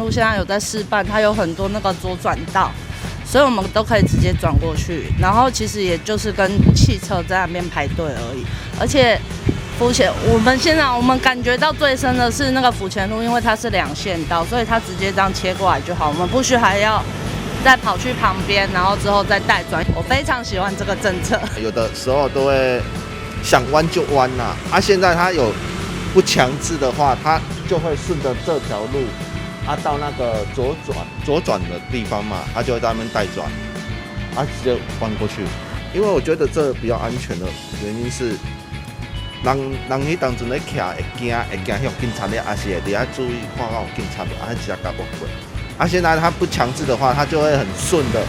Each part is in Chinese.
路现在有在试办，它有很多那个左转道，所以我们都可以直接转过去。然后其实也就是跟汽车在那边排队而已，而且府前我们感觉到最深的是那个府前路，因为它是2线道，所以它直接这样切过来就好，我们不需还要再跑去旁边，然后之后再带转。我非常喜欢这个政策。有的时候都会想弯就弯啦，现在它有不强制的话，它就会顺着这条路，到那个左转的地方嘛，它就会在那边带转，直接弯过去。因为我觉得这比较安全的原因是。人迄当阵咧徛会惊向警察咧，是会伫遐注意看到有警察无，直接甲过过。现在他不强制的话，他就会很顺的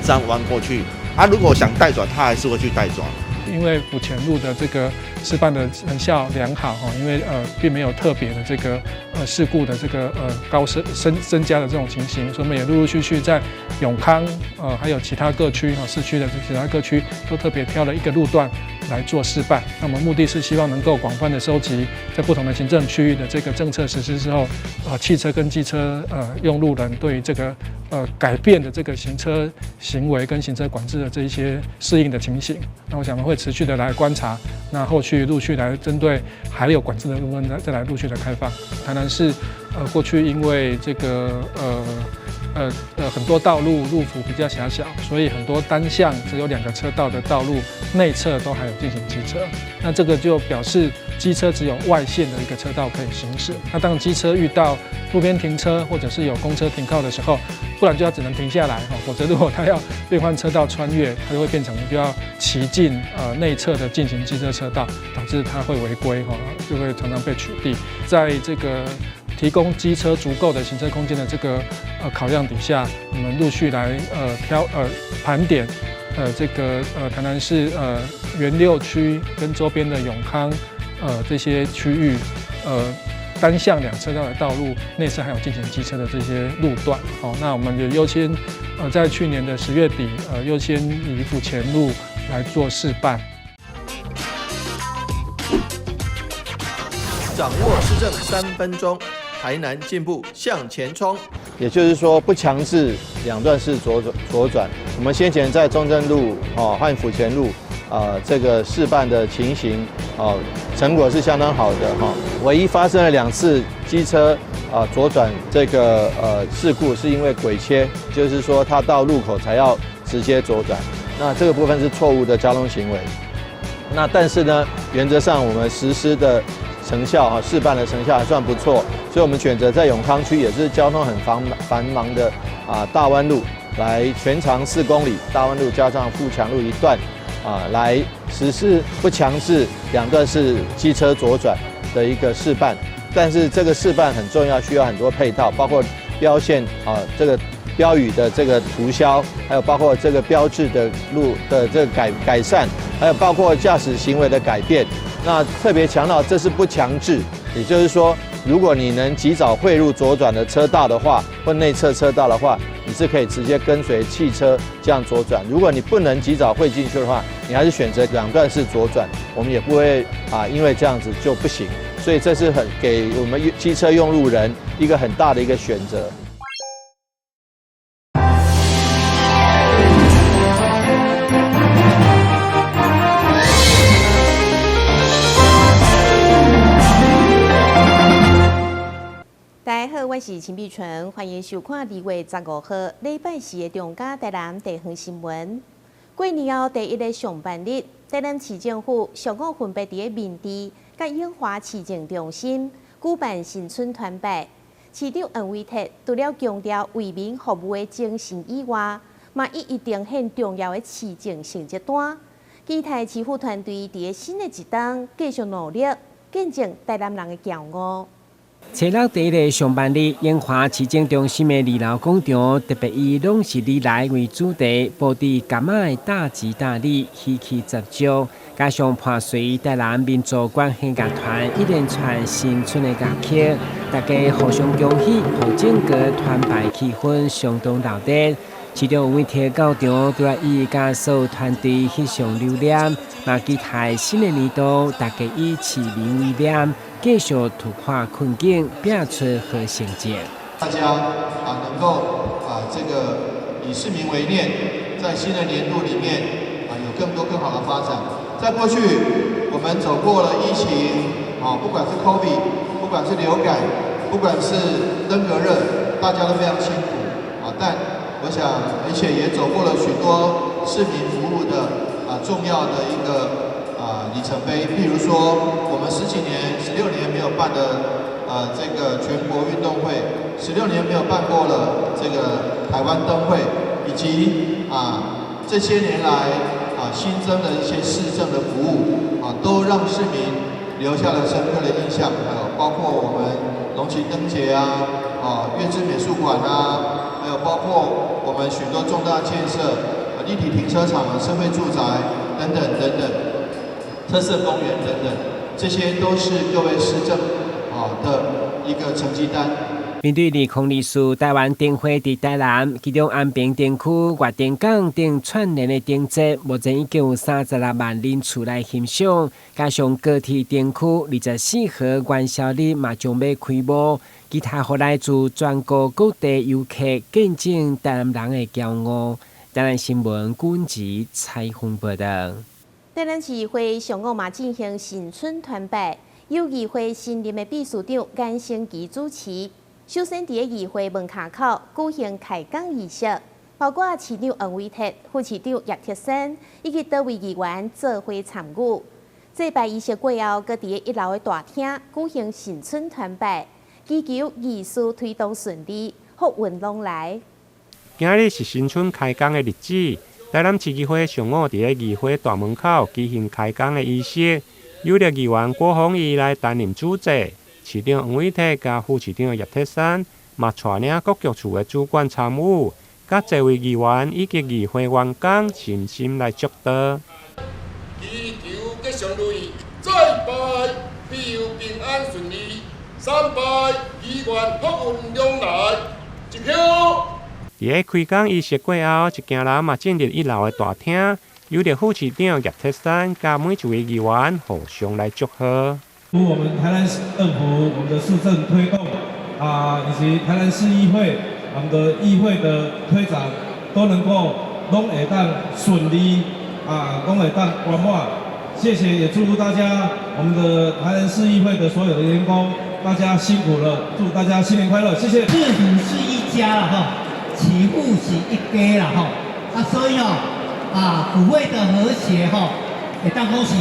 这样弯过去。如果想带转，他还是会去带转。因为府前路的这个示范的成效良好因为并没有特别的这个事故的这个高增加的这种情形，所以我们也陆陆续续在永康还有其他各区市区的其他各区都特别挑了一个路段来做示范。那么目的是希望能够广泛的收集在不同的行政区域的这个政策实施之后，汽车跟机车用路人对于这个改变的这个行车行为跟行车管制的这一些适应的情形。那我想我们会持续的来观察，那后续陆续来针对还有管制的部分再来陆续的开放。台南市过去因为这个很多道路路幅比较狭小，所以很多单向只有2个车道的道路内侧都还有进行机车，那这个就表示机车只有外线的一个车道可以行驶。那当机车遇到路边停车或者是有公车停靠的时候，不然就要只能停下来，否则如果它要变换车道穿越，它就会变成就要骑进内侧的进行机车车道，导致它会违规，就会常常被取缔。在这个提供机车足够的行车空间的这个考量底下，我们陆续来盘点这个台南市原6区跟周边的永康这些区域单向2车道的道路内侧还有进行机车的这些路段。那我们也优先在去年的10月底优先以府前路来做示范。掌握施政3分钟，台南进步向前冲。也就是说，不强制2段式左转。我们先前在中正路和府前路这个示范的情形成果是相当好的唯一发生了2次机车左转这个事故，是因为轨切，就是说它到路口才要直接左转，那这个部分是错误的交通行为。那但是呢，原则上我们实施的成效示范的成效还算不错，所以我们选择在永康区也是交通很繁忙的大湾路，来全长4公里，大湾路加上富强路1段来实施不强制2段式机车左转的一个示范。但是这个示范很重要，需要很多配套，包括标线这个标语的这个涂销，还有包括这个标志的路的这个改善，还有包括驾驶行为的改变。那特别强调这是不强制，也就是说，如果你能及早汇入左转的车道的话，或内侧车道的话，你是可以直接跟随汽车这样左转。如果你不能及早汇进去的话，你还是选择2段式左转，我们也不会因为这样子就不行。所以这是给我们机车用路人一个很大的一个选择。大家好，我是陈碧纯，欢迎收看2月15号礼拜4的中嘉台南地方新闻。过年后第1个上班日，台南市政府上午分别伫民治甲永华市政中心举办新春团拜。市长黄伟哲除了强调为民服务的精神以外，嘛一定很重要的市政成绩单。期待市府团队伫新的一冬继续努力，见证台南人的骄傲。初六第1个上班日，永华市政中心的2楼广场特别以“拢是你来”为主题，布置柑仔的大吉大利、喜气十足，加上伴随台南民族管弦乐团一连串新春的乐曲，大家互相恭喜，互整个团拜气氛相当热闹。市长黄伟哲到场，对伊甲所有团队翕相留念，嘛期待新的年度大家以市民为念。继续突破困境，拼出好成绩。大家能够这个以市民为念，在新的年度里面有更多更好的发展。在过去，我们走过了疫情不管是 COVID， 不管是流感，不管是登革热，大家都非常辛苦但我想，而且也走过了许多市民服务的重要的一个里程碑。譬如说，我们16年没有办的这个全国运动会，16年没有办过了这个台湾灯会，以及这些年来新增的一些市政的服务都让市民留下了深刻的印象。还有包括我们龙旗灯节月之美术馆还有包括我们许多重大建设，立体停车场、社会住宅等等等等，特色公园等等，这些都是各位市政的一个成绩单。面对2024台湾灯会伫台南，其中安平灯区月灯港等串联的灯节，目前已经有36万人次来欣赏。加上高铁灯区24号元宵日嘛将要开幕，其他互来自全国各地游客见证台南人的骄傲。台南新闻军集采访报道。台南市议会上午嘛进行新春团拜，由议会新任的秘书长颜成基主持。首先，伫议会门卡口举行开讲仪式，包括市长黄伟哲、副市长叶铁生以及多位议员做伙参与。祭拜仪式过后，佮伫1楼的大厅举行新春团拜，祈求仪式推动顺利，福运拢来。今日是新春开工的日子，台南市议会上午伫议会大门口举行开工的仪式，有立议员郭宏仪来担任主祭。市长黄伟哲甲副市长叶铁山嘛带领各局处的主管参与，甲多位议员以及议会员工深深来祝祷。祈求吉祥如意，再拜庇佑平安顺利，3拜祈愿福运两来，一票。伫开工仪式过后，一行人嘛进入1楼的大厅，由着副市长叶铁山甲每一位议员互相来祝贺。我们台南市政府，我们的市政推动以及台南市议会，我们的议会的推展都能够拢会当顺利拢会当圆满。谢谢，也祝福大家，我们的台南市议会的所有的员工，大家辛苦了，祝大家新年快乐，谢谢。市府是一家了起步是一家了所以府会的和谐会当讲是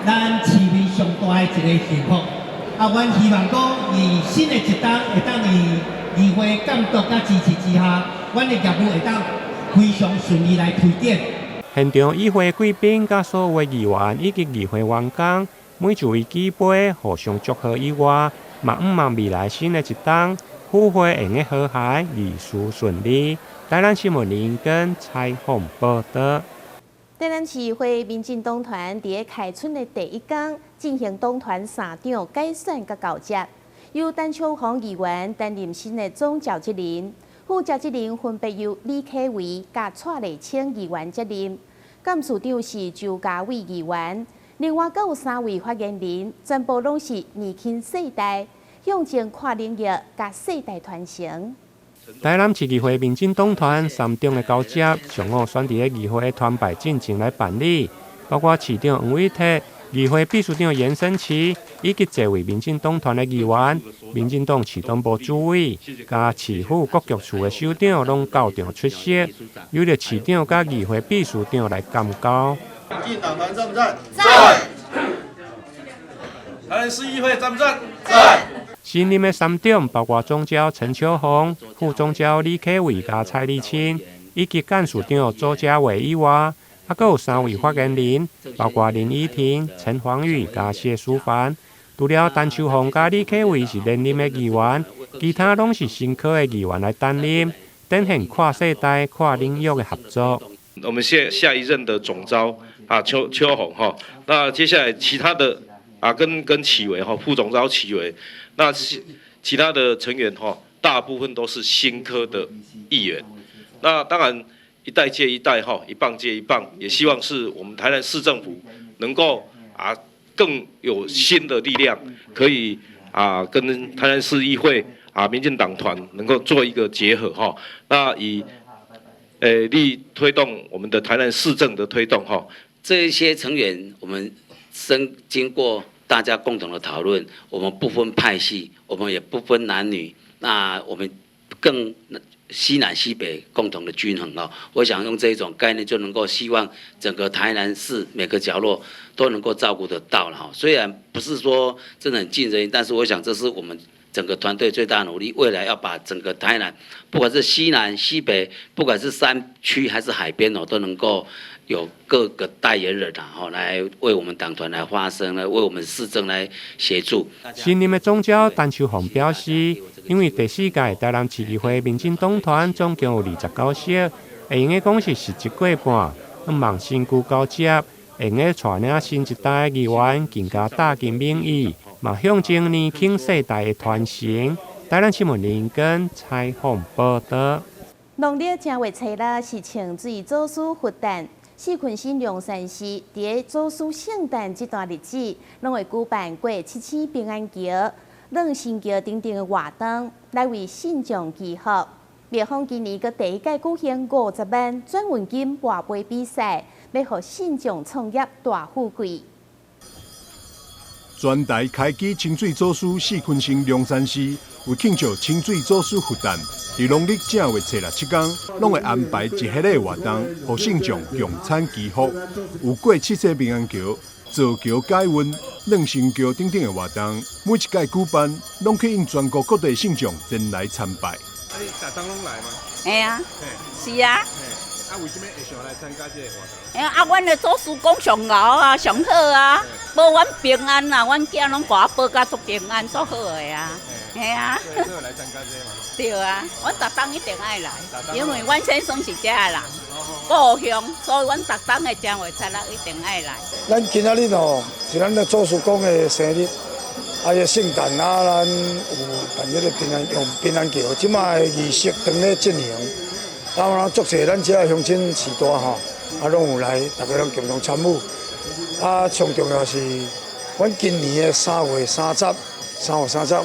咱市民上大的一个幸福。阮希望讲，以新的一档会当议会监督甲支持之下，阮的业务会当非常顺利来推展。现场议会贵宾甲所有议员以及议会员工，每一位举杯互相祝贺以外，嘛毋望未来新的一档府会会用和谐、利事顺利。台南新闻林根采访报道。台南市议会民进党团伫开春的第一天进行党团3场改选甲交接，由陈秋红议员担任新的总召集人，副召集人分别由李启伟甲蔡丽清议员接任，干事长是周家伟议员。另外，阁有3位发言人，全部拢是年轻世代，向前跨领域，甲世代传承。台南市议会民进党团3场的交接，上午选伫议会的团拜进程来办理，包括市长黄伟哲、议会秘书长颜生奇，以及多位民进党团的议员、民进党市党部主委、甲市府各局处的首长拢到场出席，由着市长甲议会秘书长来监告。民进党团赞不赞？赞。台南市议会赞不赞？赞。新任的3长包括总召陈秋红、副总召李启伟甲蔡丽清，以及干事长周家伟以外，阁有3位发言人，包括林依婷、陈黄宇甲谢淑凡。除了陈秋红甲李启伟是连任的议员，其他拢是新科的议员来担任，展现跨世代、跨领域的合作。我们下一任的总召秋红那接下来其他的跟启伟副总召启伟。那其他的成员大部分都是新科的议员。那当然一代接一代一棒接一棒，也希望是我们台南市政府能够更有新的力量，可以跟台南市议会民进党团能够做一个结合哈，那以力推动我们的台南市政的推动哈。这一些成员，我们经过大家共同的讨论，我们不分派系，我们也不分男女，那我们更西南西北共同的均衡哦。我想用这一种概念，就能够希望整个台南市每个角落都能够照顾得到了哈。虽然不是说真的很尽人意，但是我想这是我们整个团队最大的努力。未来要把整个台南，不管是西南西北，不管是山区还是海边哦，都能够有各个代言人啊，来为我们党团来发声，来为我们市政来协助。新任的总召陈秋红表示，因为第4届台南市议会民进党团总共有29席，会用的讲是17过半，希望新旧交接，会用的带领新一代的议员更加打进民意，嘛象征年轻世代的传承。台南新闻林根采访报道。农历正月初六是清水祖师佛诞。四群新龙山市伫个祖师圣诞这段日子，拢会举办过7星平安桥、冷新桥等等的活动，来为信众祈福。庙方今年第1届举行50万转运金博杯比赛，要予信众创业大富贵。全台开启清水祖师四群星龙山寺，为庆祝清水祖师佛诞。伫农历正月初六7天，拢会安排一系列活动，予信众共参祈福。有过7星平安桥、造桥解运、冷新桥等等的活动，每一届举办，拢吸引全国各地信众前来参拜。你逐当拢来吗？会啊，是啊。啊，为什么会想来参加这个活动？阮的祖师讲上牛啊，上好啊，保阮平安啊，阮囝拢把我保甲足平安，足好的啊。嘿啊。所以来参加这个嘛。对啊，阮逐当一定爱来，因为阮先生是遮的人，故乡，所以阮逐当的正月初六一定爱来。咱今仔日哦，是咱的祖师公的生日，伊圣诞啊，咱有办迄个平安桥，即摆的仪式正咧进行。然后足侪咱遮乡亲士大吼，拢有来，大家拢共同参与。上重要是，阮今年的3月30，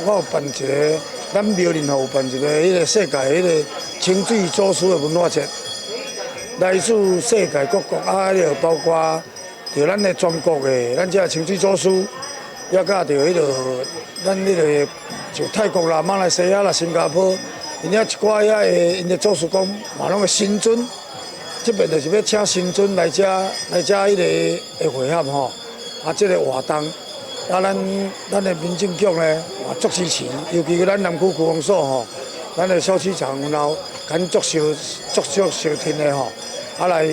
我有办一个。咱庙林有办一个迄个世界迄个清水祖师的文化节，来自世界各国就包括就咱的全国的咱这清水祖师，也甲就迄个咱迄个就泰国啦、马来西亚啦、新加坡，因遐一寡遐因的祖师公嘛拢会新尊，这边就是要请新尊来遮迄个会合吼，这个活动。咱的民政局呢，足支持，尤其咱南区区公所吼，咱的小市场然后跟足小听的吼，来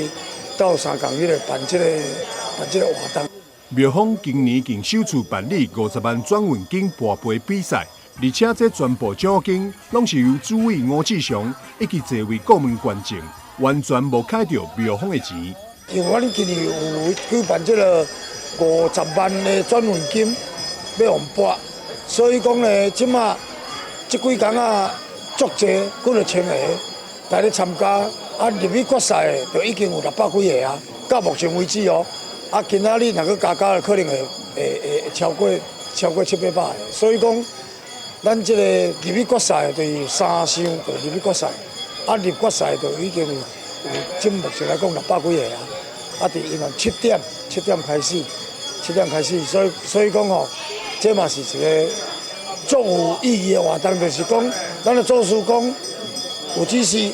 到三港迄个办这个活动。庙方今年竟首次办理50万转运金博杯比赛，而且这全部奖金拢是由主委吴志祥以及这位国门捐赠，完全无开着庙方的钱。因为阮今年有举办这个。50万的转运金要用拨，所以讲呢，即马这几天足济，几落千个来咧参加，入去决赛就已经有600几个啊。到目前为止哦，今仔日若去加可能会超过700-800个，所以讲咱这个入去决赛就是3项就入去决赛，入决赛就已经有即目前来讲600几个啊。伫因为7點開始，所以講吼，這嘛是一個足有意義的活動，就是講咱的祖師公有指示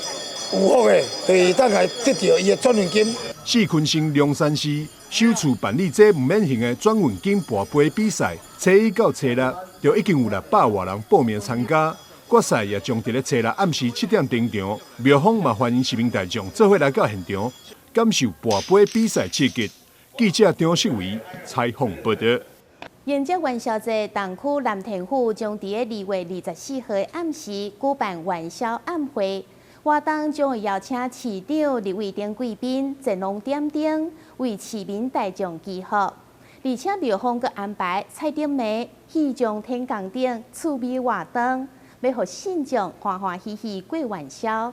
有福的，就是等來得到伊的轉運金。四群星龍山寺首次辦理這唔免型的轉運金博杯比賽，初1到初6就已經有600多人報名參加，決賽也將在初6暗時7點登場。廟方嘛歡迎市民大眾做伙來到現場，感受博杯比賽刺激。记者張世維採訪報道。迎接元宵節，東區南田府將在2月24號暗時舉辦元宵暗會，活動將會邀請市長、立委等貴賓前往點燈，為市民大眾祈福。而且廟方閣安排彩燈暝、氣象天光等趣味活動，要予信眾歡歡喜喜過元宵。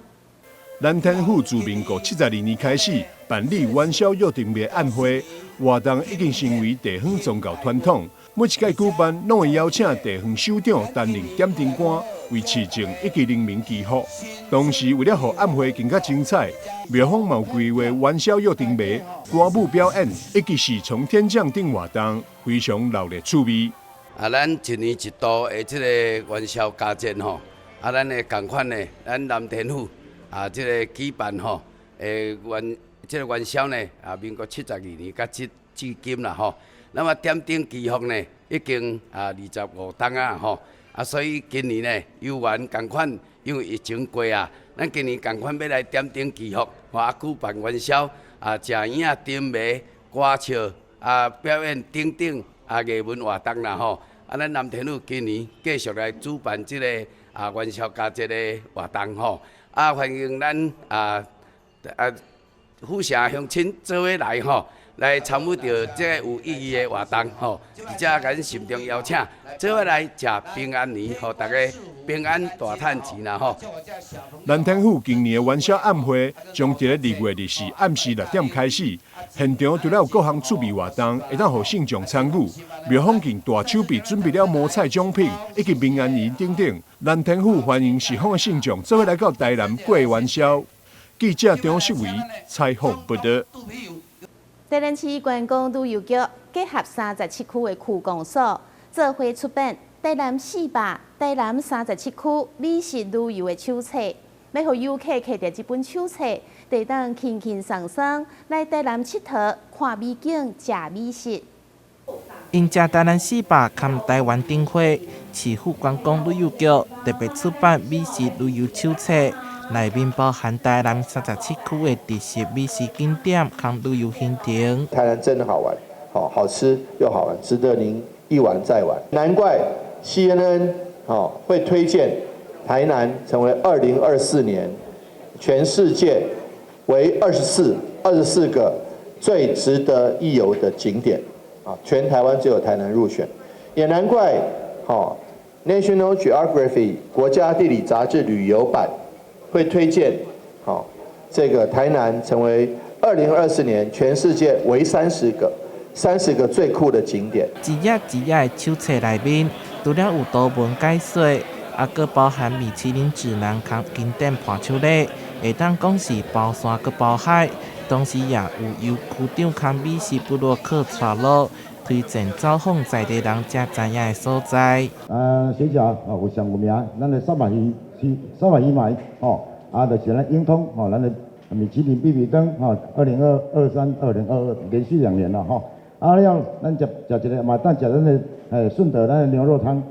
南田府自民國72年開始辦理元宵約定的暗會，活動已經成為地方宗教傳統。每一届举办，拢会邀请地方首长担任点灯官，为市政以及人民祈福。同时，为了让晚会更加精彩，庙方嘛有规划元宵约定卖、歌舞表演以及四重天降等活动，非常热烈趣味。咱一年一度的这个元宵佳节吼，咱的同款的，咱南天府这个举办吼，这个元宵呢，民国72年到至今啦吼。那么点灯祈福呢，已经25档啊吼，所以今年呢，游园同款，因为疫情过啊，咱今年同款要来点灯祈福，举办元宵食影、灯谜、歌笑表演等等艺文活动啦吼。咱南天府今年继续来主办这个元宵佳节的活动吼，欢迎咱府城乡亲做伙来吼。来参与到这个有意义的活动吼，而且甲咱慎重邀请，做伙来食平安年，互大家平安大赚钱啦吼。南天府今年的元宵晚会将伫2月24暗时6点开始，现场除了有各项趣味活动，会当互信众参与。庙方更大手笔准备了摸彩奖品以及平安银等等。南天府欢迎四方的信众做伙来到台南过元宵。记者张世伟采访报道。台南市观光旅游局结合37区的区公所，做伙出版《台南400台南37区美食旅游》的手册，要互游客摕到这本手册，地当轻轻松松来台南佚佗、看美景、食美食。迎接台南400暨台湾灯会，市府观光旅游局特别出版美食旅游手册。内面包含台南37区的特色美食景点和旅游行程。台南真的好玩，好吃又好玩，值得您一玩再玩。难怪 CNN 会推荐台南成为2024年全世界为24个最值得一游的景点全台湾只有台南入选，也难怪National Geography 国家地理杂志旅游版。会推荐，这个台南成为2024年全世界为30个最酷的景点。一页的手册内面，除了有图文解说，阁包含米其林指南和经典伴手礼，会当讲是包山阁包海。同时也有由区长和美食部落客带路，推荐走访在地人才知影的所在。学校有上有名，咱的310买就是咱永通咱的米其林必比登2023、2022连续2年了了咱食一个嘛，等食咱的顺德咱的牛肉汤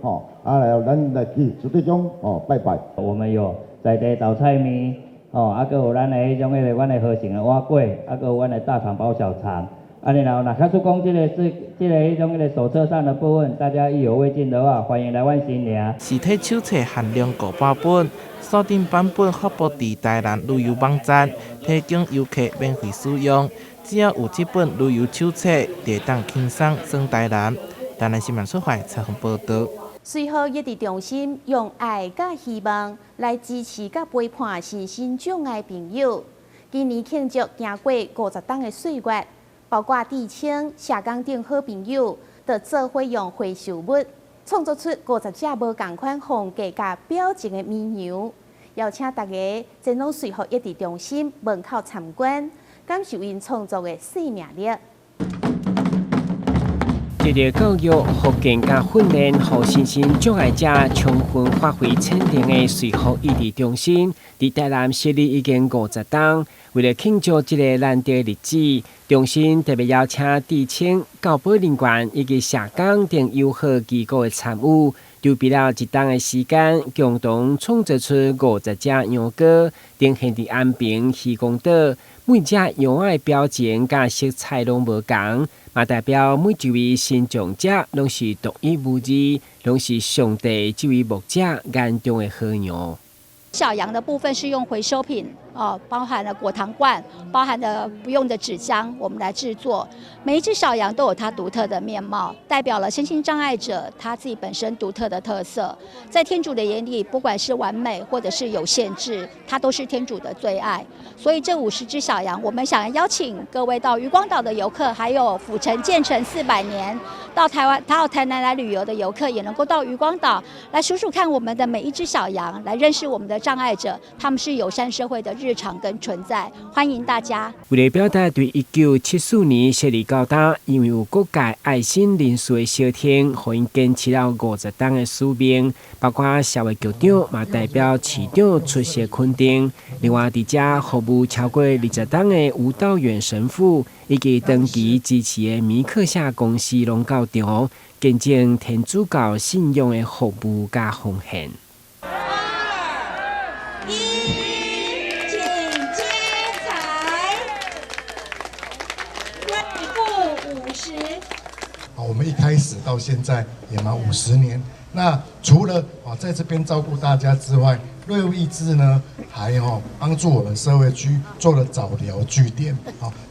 然后咱来去朱队长拜拜。我们有在地豆菜面还有咱的迄种阮的河城的碗粿，还有阮的大肠包小肠。然后，假使讲迄种手册上的部分，大家意犹未尽的话，欢迎来阮新营。实体手册限量500本，锁定版本发布伫台南旅游网站，提供游客免费使用。只要有这本旅游手册，就当轻松耍台南。台南新闻出版采访报道。随后，一直中心用爱甲希望来支持甲陪伴身心障碍朋友。今年庆祝行过50档的岁月。包括地青、社工等好朋友，就做伙用回收物创作出50只无同款风格甲表情的绵羊，邀请大家前往随后一地中心门口参观，感受因创作的生命力。这个教育、福建甲训练，互身心障碍者充分发挥潜能的随后异地中心，伫台南设立已经50档。为了庆祝这个难得日子，中心特别邀请地青、教保人员以及社工等友好机构的参与，筹备了1档的时间，共同创作出50只羊歌，呈现伫安平、渔光岛。每只羊的表情甲色彩拢无同，嘛代表每一位新长者拢是独一无二，拢是上帝这位牧者眼中的好羊。小羊的部分是用回收品包含了果糖罐，包含了不用的纸浆，我们来制作。每一只小羊都有它独特的面貌，代表了身心障碍者他自己本身独特的特色。在天主的眼里，不管是完美或者是有限制，它都是天主的最爱。所以这50只小羊，我们想要邀请各位到渔光岛的游客，还有府城建成400年到台南来旅游的游客，也能够到渔光岛来数数看我们的每一只小羊，来认识我们的障碍者，他们是友善社会的日常跟存在。欢迎大家。为了表达对1974年设立高岛，因为有各界爱心人士的小厅，互因坚持了50档的使命，包括社会局长嘛代表市长出席肯定。另外，伫遮服务超过20档的舞蹈员神父，以及长期支持的米克夏公司龙教场，见证天主教信仰的服务甲奉献。我们一开始到现在也满50年。那除了在这边照顾大家之外，瑞物益智呢还帮助我们社会区做了早疗据点。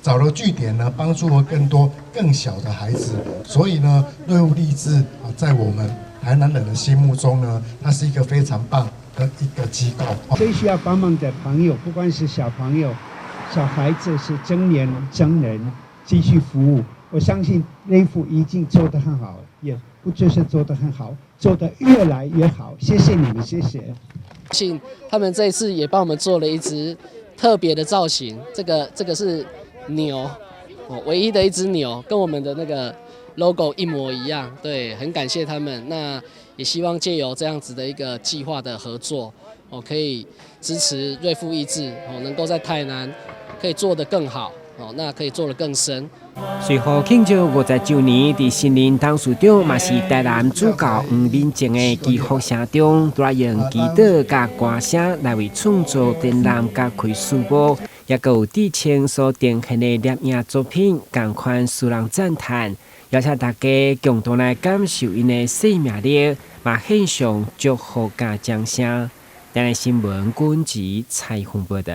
早疗据点呢帮助了更多更小的孩子，所以呢瑞物益智在我们台南人的心目中呢，它是一个非常棒的一个机构。最需要帮忙的朋友，不管是小朋友、小孩子，是中年、成人，继续服务。我相信瑞府已经做得很好，也不就是做得很好，做得越来越好。谢谢你们，谢谢。他们这一次也帮我们做了一只特别的造型，这个是牛，唯一的一只牛，跟我们的那个 logo 一模一样。对，很感谢他们。那也希望借由这样子的一个计划的合作，可以支持瑞复益智，能够在台南可以做得更好，那可以做得更深。随后庆祝50周年，伫新任董事长嘛是台南主教黄敏正的祈福声中，都来用祈祷甲歌声来为创作展览甲开书报，也有致敬所呈现的摄影作品，同款使人赞叹。邀请大家共同来感受因的生命力，嘛献上祝福甲掌声。台南新闻军旗采访报道。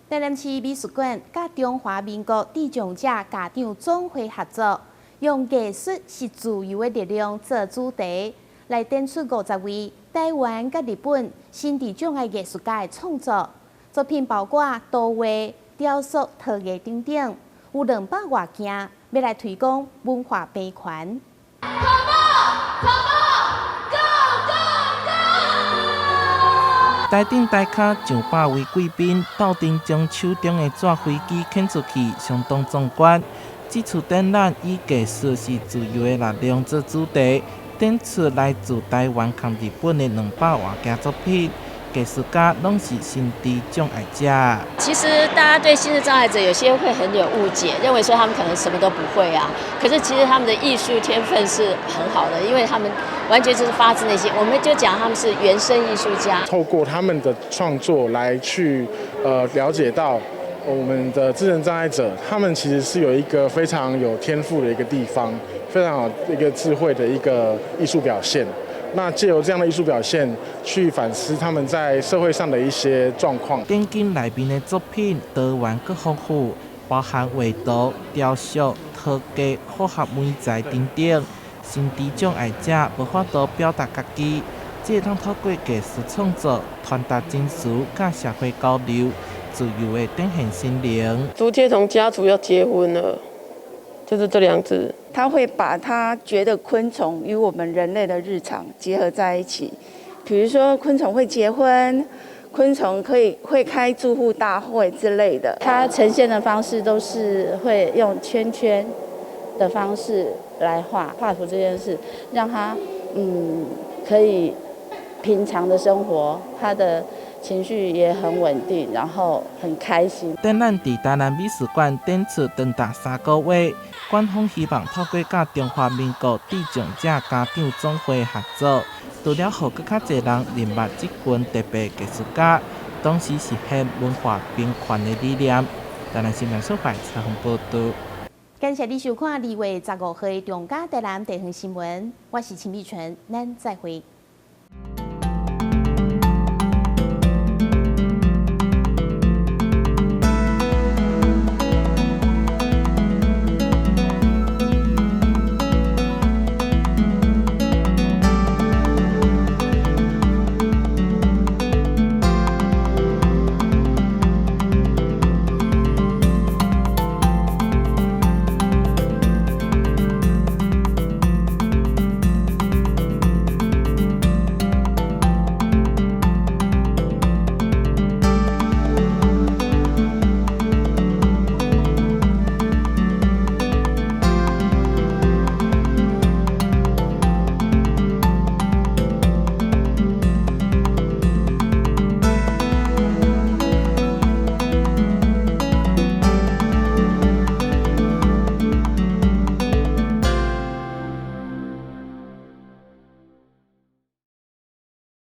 台南市美术馆甲中华民国地障者家长总会合作，用艺术是自由的力量做主题，来展出50位台湾甲日本新地障碍艺术家的创作。作品包括图画、雕塑、陶艺等等，有200多件，要来推广文化培传。台顶台卡上百位贵宾斗阵将手中的纸飞机牵出去，相当壮观。这次展览以艺术是自由的力量做主题，展出来自台湾和日本的200多件作品。艺术家拢是心智障碍者。其实大家对心智障碍者有些会很有误解，认为说他们可能什么都不会啊。可是其实他们的艺术天分是很好的，因为他们完全就是发自内心。我们就讲他们是原生艺术家。透过他们的创作来去了解到我们的智能障碍者，他们其实是有一个非常有天赋的一个地方，非常好一个智慧的一个艺术表现。那借由这样的艺术表现，去反思他们在社会上的一些状况。展景内面的作品多元佮丰富，包含画图、雕塑、陶艺、复合媒材等等。心智障碍者无法度表达家己，只会通透过艺术创作传达情绪，甲社会交流，自由的展现心灵。竹节同家族要结婚了。就是这2只，他会把他觉得昆虫与我们人类的日常结合在一起，比如说昆虫会结婚，昆虫会开住户大会之类的。它呈现的方式都是会用圈圈的方式来画图这件事，让他可以平常的生活，他的情绪也很稳定，然后很开心。展览伫台南美术馆展出长达3个月，馆方希望透过甲中华民国智障者家长总会合作，除了让更较侪人认捌这群特别艺术家，同时实现文化平权的理念。台南新闻所采访报道。感谢你收看2月15日的中嘉台南地方新闻，我是秦碧纯，咱再会。